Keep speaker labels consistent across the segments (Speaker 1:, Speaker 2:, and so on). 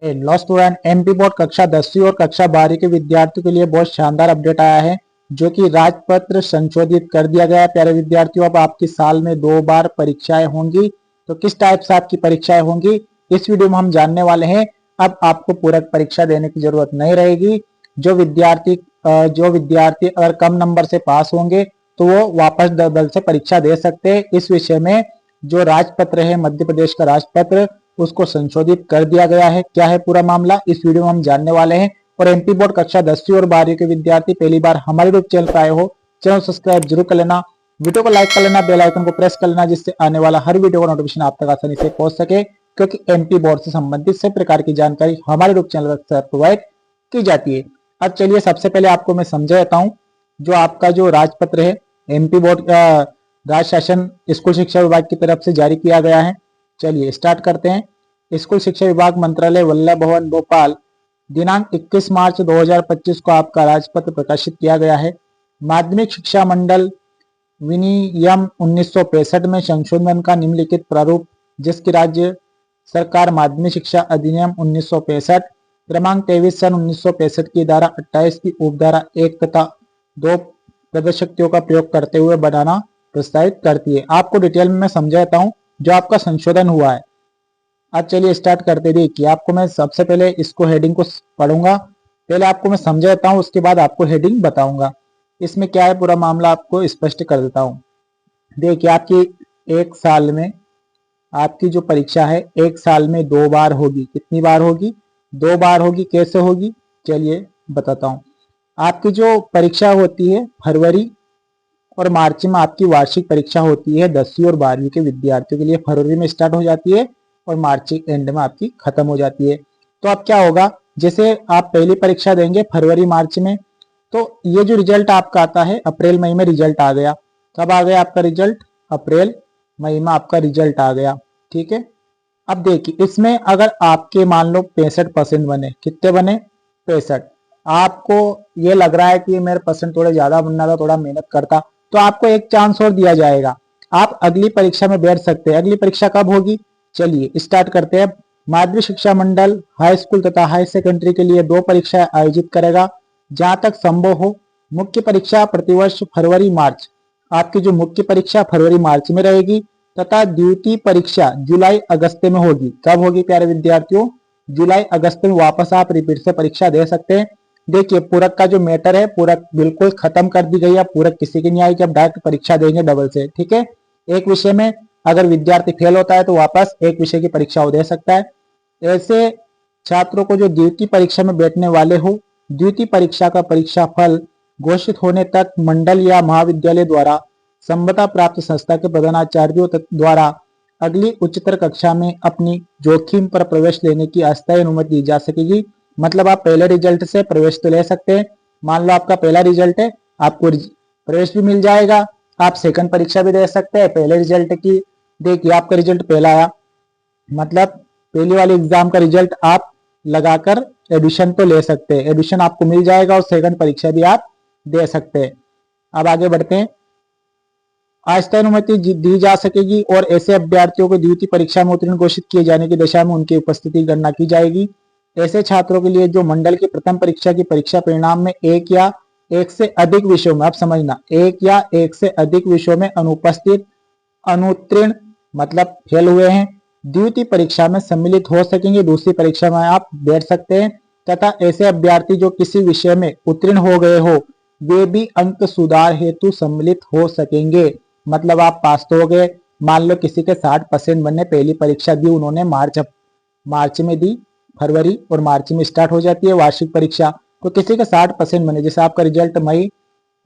Speaker 1: लो student, MP board कक्षा 10वीं और कक्षा 12वीं के विद्यार्थियों के लिए बहुत शानदार अपडेट आया है, जो कि राजपत्र संशोधित कर दिया गया है। प्यारे विद्यार्थियों, अब आपकी साल में 2 बार परीक्षाएं होंगी। तो किस टाइप से आपकी परीक्षाएं होंगी, इस वीडियो में हम जानने वाले हैं। अब आपको पूरक परीक्षा देने की जरूरत नहीं रहेगी। जो विद्यार्थी अगर कम नंबर से पास होंगे तो वो वापस डबल से परीक्षा दे सकते हैं। इस विषय में जो राजपत्र है, मध्य प्रदेश का राजपत्र, उसको संशोधित कर दिया गया है। क्या है पूरा मामला, इस वीडियो में हम जानने वाले हैं। और एमपी बोर्ड कक्षा 10वीं और 12वीं के विद्यार्थी पहली बार हमारे यूट्यूब चैनल पर आए हो, चैनल सब्सक्राइब जरूर कर लेना, वीडियो को लाइक कर लेना, बेल आइकन को प्रेस कर लेना, जिससे आने वाला हर वीडियो का नोटिफिकेशन आप तक आसानी से पहुंच सके। क्योंकि एमपी बोर्ड से संबंधित सभी प्रकार की जानकारी हमारे यूट्यूब चैनल पर प्रोवाइड की जाती है। अब चलिए सबसे पहले आपको मैं समझा देता हूँ जो आपका जो राजपत्र है, एमपी बोर्ड राज्य शासन स्कूल शिक्षा विभाग की तरफ से जारी किया गया है। चलिए स्टार्ट करते हैं। स्कूल शिक्षा विभाग, मंत्रालय, वल्लभ भवन, भोपाल, दिनांक 21 मार्च 2025 को आपका राजपत्र प्रकाशित किया गया है। माध्यमिक शिक्षा मंडल विनियम 1965 में संशोधन का निम्नलिखित प्रारूप, जिसकी राज्य सरकार माध्यमिक शिक्षा अधिनियम 1965 क्रमांक 23 सन 1965 की धारा 28 की उपधारा 1 तथा 2 प्रदर्शक्तियों का प्रयोग करते हुए बनाना प्रस्तावित करती है। आपको डिटेल में समझाता हूँ जो आपका संशोधन हुआ है। आज चलिए स्टार्ट करते। देखिए, आपको मैं सबसे पहले इसको हेडिंग को पढ़ूंगा, पहले आपको मैं समझाता हूँ, उसके बाद आपको हेडिंग बताऊंगा। इसमें क्या है पूरा मामला आपको स्पष्ट कर देता हूँ। देखिए, आपकी एक साल में आपकी जो परीक्षा है, एक साल में 2 बार होगी। कितनी बार होगी? 2 बार होगी। कैसे होगी चलिए बताता हूँ। आपकी जो परीक्षा होती है फरवरी और मार्च में, आपकी वार्षिक परीक्षा होती है 10वीं और 12वीं के विद्यार्थियों के लिए। फरवरी में स्टार्ट हो जाती है और मार्च के एंड में आपकी खत्म हो जाती है। तो अब क्या होगा, जैसे आप पहली परीक्षा देंगे फरवरी मार्च में, तो ये जो रिजल्ट आपका आता है अप्रैल मई में रिजल्ट आ गया। कब आ गया आपका रिजल्ट? अप्रैल मई में आपका रिजल्ट आ गया। ठीक है। अब देखिए, इसमें अगर आपके मान लो 65% बने, कितने बने? 65। आपको ये लग रहा है कि मेरे परसेंट थोड़े ज्यादा बनना था, थोड़ा मेहनत करता, तो आपको एक चांस और दिया जाएगा। आप अगली परीक्षा में बैठ सकते हैं। अगली परीक्षा कब होगी? चलिए स्टार्ट करते हैं। माध्यमिक शिक्षा मंडल हाई स्कूल तथा हाई सेकेंडरी के लिए 2 परीक्षाएं आयोजित करेगा। जहां तक संभव हो, मुख्य परीक्षा प्रतिवर्ष फरवरी मार्च, आपकी जो मुख्य परीक्षा फरवरी मार्च में रहेगी तथा द्वितीय परीक्षा जुलाई अगस्त में होगी। कब होगी प्यारे विद्यार्थियों? जुलाई अगस्त में वापस आप रिपीट से परीक्षा दे सकते हैं। देखिए, पूरक का जो मैटर है, पूरक बिल्कुल खत्म कर दी गई है। पूरक किसी की नहीं आएगी, अब डायरेक्ट परीक्षा देंगे डबल से। ठीक है। एक विषय में अगर विद्यार्थी फेल होता है तो वापस एक विषय की परीक्षा वो दे सकता है। ऐसे छात्रों को जो द्वितीय परीक्षा में बैठने वाले हो, द्वितीय परीक्षा का परीक्षा फल घोषित होने तक मंडल या महाविद्यालय द्वारा संबद्ध प्राप्त संस्था के प्रधानाचार्यों द्वारा अगली उच्चतर कक्षा में अपनी जोखिम पर प्रवेश लेने की अस्थायी अनुमति दी जा सकेगी। मतलब आप पहले रिजल्ट से प्रवेश तो ले सकते हैं। मान लो आपका पहला रिजल्ट है, आपको प्रवेश भी मिल जाएगा। आप सेकंड परीक्षा भी दे सकते हैं पहले रिजल्ट की। देखिए, आपका रिजल्ट पहला आया, मतलब पहली वाली एग्जाम का रिजल्ट आप लगाकर एडमिशन तो ले सकते हैं, एडमिशन आपको मिल जाएगा और सेकंड परीक्षा भी आप दे सकते हैं। अब आगे बढ़ते हैं। अस्थायी अनुमति दी जा सकेगी और ऐसे अभ्यर्थियों को द्वितीय परीक्षा में उत्तीर्ण घोषित किए जाने की दशा में उनकी उपस्थिति की गणना की जाएगी। ऐसे छात्रों के लिए जो मंडल की प्रथम परीक्षा की परीक्षा परिणाम में एक या एक से अधिक विषयों में, आप समझना, एक या एक से अधिक विषयों में अनुपस्थित, अनुत्तीर्ण मतलब फेल हुए हैं, द्वितीय परीक्षा में सम्मिलित हो सकेंगे। दूसरी परीक्षा में आप बैठ सकते हैं। तथा ऐसे अभ्यर्थी जो किसी विषय में उत्तीर्ण हो गए हो, वे भी अंक सुधार हेतु सम्मिलित हो सकेंगे। मतलब आप पास तो हो गए, मान लो किसी के 60% बने, पहली परीक्षा दी उन्होंने मार्च में दी, फरवरी और मार्च में स्टार्ट हो जाती है वार्षिक परीक्षा। तो किसी के 60% बने, जैसे आपका रिजल्ट मई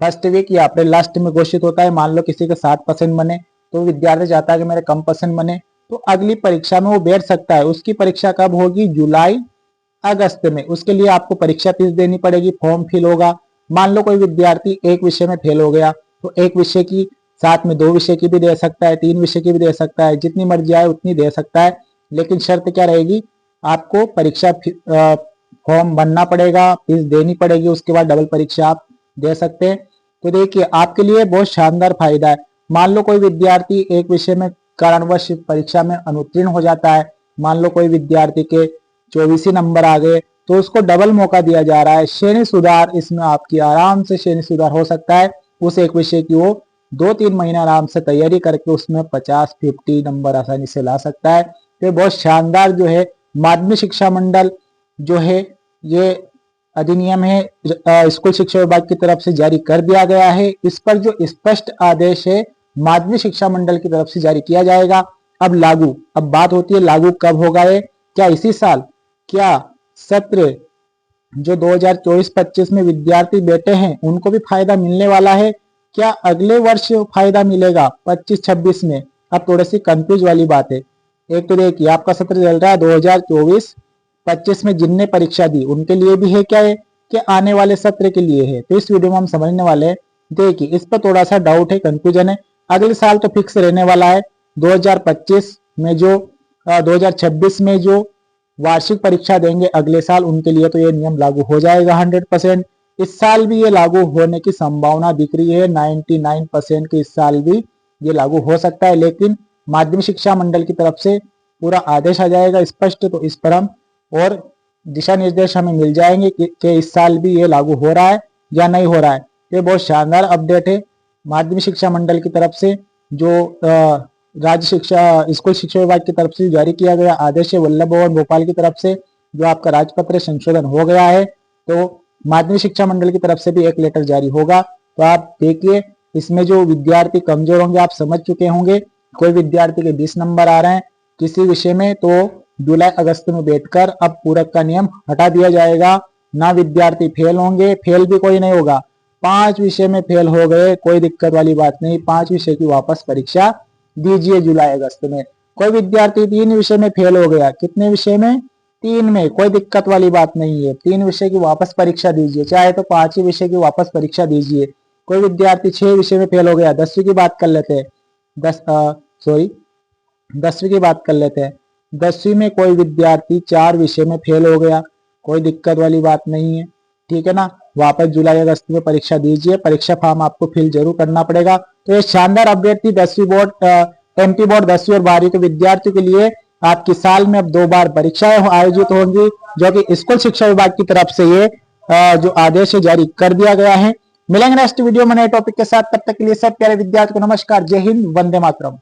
Speaker 1: फर्स्ट वीक या अप्रैल लास्ट में घोषित होता है, मान लो किसी के 60% बने, तो विद्यार्थी चाहता है कि मेरे कम परसेंट बने, तो अगली परीक्षा में वो बैठ सकता है। उसकी परीक्षा कब होगी? जुलाई अगस्त में। उसके लिए आपको परीक्षा फीस देनी पड़ेगी, फॉर्म फिल होगा। मान लो कोई विद्यार्थी एक विषय में फेल हो गया, तो एक विषय की साथ में 2 विषय की भी दे सकता है, 3 विषय की भी दे सकता है, जितनी मर्जी आए उतनी दे सकता है। लेकिन शर्त क्या रहेगी? आपको परीक्षा फॉर्म भरना पड़ेगा, फीस देनी पड़ेगी, उसके बाद डबल परीक्षा आप दे सकते हैं। तो देखिए, आपके लिए बहुत शानदार फायदा है। मान लो कोई विद्यार्थी एक विषय में कारणवश परीक्षा में अनुत्तीर्ण हो जाता है, मान लो कोई विद्यार्थी के 24 नंबर आ गए तो उसको डबल मौका दिया जा रहा है। श्रेणी सुधार, इसमें आपकी आराम से श्रेणी सुधार हो सकता है। उस एक विषय की वो 2-3 महीना आराम से तैयारी करके उसमें 50-50 नंबर आसानी से ला सकता है। तो बहुत शानदार जो है माध्यमिक शिक्षा मंडल जो है ये अधिनियम है स्कूल शिक्षा विभाग की तरफ से जारी कर दिया गया है। इस पर जो स्पष्ट आदेश है माध्यमिक शिक्षा मंडल की तरफ से जारी किया जाएगा। अब लागू, अब बात होती है लागू कब होगा ये, क्या इसी साल, क्या सत्र जो 2024-25 में विद्यार्थी बैठे हैं उनको भी फायदा मिलने वाला है, क्या अगले वर्ष फायदा मिलेगा 25-26 में। अब थोड़ी सी कंफ्यूज वाली बात है। एक तो देखिए आपका सत्र चल रहा है 2024-25 में जिनने परीक्षा दी उनके लिए भी है क्या है कि आने वाले सत्र के लिए है। तो इस वीडियो में हम समझने वाले हैं। देखिए इस पर थोड़ा सा डाउट है, कंफ्यूजन है। अगले साल तो फिक्स रहने वाला है। 2025 में जो 2026 में जो वार्षिक परीक्षा देंगे अगले साल उनके लिए तो ये नियम लागू हो जाएगा 100%। इस साल भी ये लागू होने की संभावना दिख रही है 99% की, इस साल भी ये लागू हो सकता है। लेकिन माध्यमिक शिक्षा मंडल की तरफ से पूरा आदेश आ जाएगा स्पष्ट, तो इस पर हम और दिशा निर्देश हमें मिल जाएंगे कि इस साल भी ये लागू हो रहा है या नहीं हो रहा है। ये बहुत शानदार अपडेट है माध्यमिक शिक्षा मंडल की तरफ से जो राज्य शिक्षा स्कूल शिक्षा विभाग की तरफ से जारी किया गया आदेश है वल्लभ भवन भोपाल की तरफ से जो आपका राजपत्र संशोधन हो गया है। तो माध्यमिक शिक्षा मंडल की तरफ से भी एक लेटर जारी होगा। तो आप देखिए इसमें जो विद्यार्थी कमजोर होंगे आप समझ चुके होंगे। कोई विद्यार्थी के 20 नंबर आ रहे हैं किसी विषय में तो जुलाई अगस्त में बैठकर अब पूरक का नियम हटा दिया जाएगा। ना विद्यार्थी फेल होंगे, फेल भी कोई नहीं होगा। 5 विषय में फेल हो गए कोई दिक्कत वाली बात नहीं, 5 विषय की वापस परीक्षा दीजिए जुलाई अगस्त में। कोई विद्यार्थी 3 विषय में फेल हो गया, कितने विषय में, 3 में, कोई दिक्कत वाली बात नहीं है, 3 विषय की वापस परीक्षा दीजिए, चाहे तो 5 विषय की वापस परीक्षा दीजिए। कोई विद्यार्थी 6 विषय में फेल हो गया, 10वीं की बात कर लेते हैं, 10वीं की बात कर लेते हैं। 10वीं में कोई विद्यार्थी 4 विषय में फेल हो गया, कोई दिक्कत वाली बात नहीं है, ठीक है ना। वापस जुलाई अगस्त में परीक्षा दीजिए, परीक्षा फॉर्म आपको फिल जरूर करना पड़ेगा। तो ये शानदार अपडेट थी 10वीं बोर्ड एमपी बोर्ड 10वीं और 12वीं के विद्यार्थियों के लिए। आपकी साल में अब 2 बार परीक्षाएं आयोजित होंगी जो कि स्कूल शिक्षा विभाग की तरफ से ये जो आदेश है जारी कर दिया गया है। मिलेंगे नेक्स्ट वीडियो में नए टॉपिक के साथ, तब तक के लिए सब प्यारे विद्यार्थियों को नमस्कार, जय हिंद, वंदे मातरम।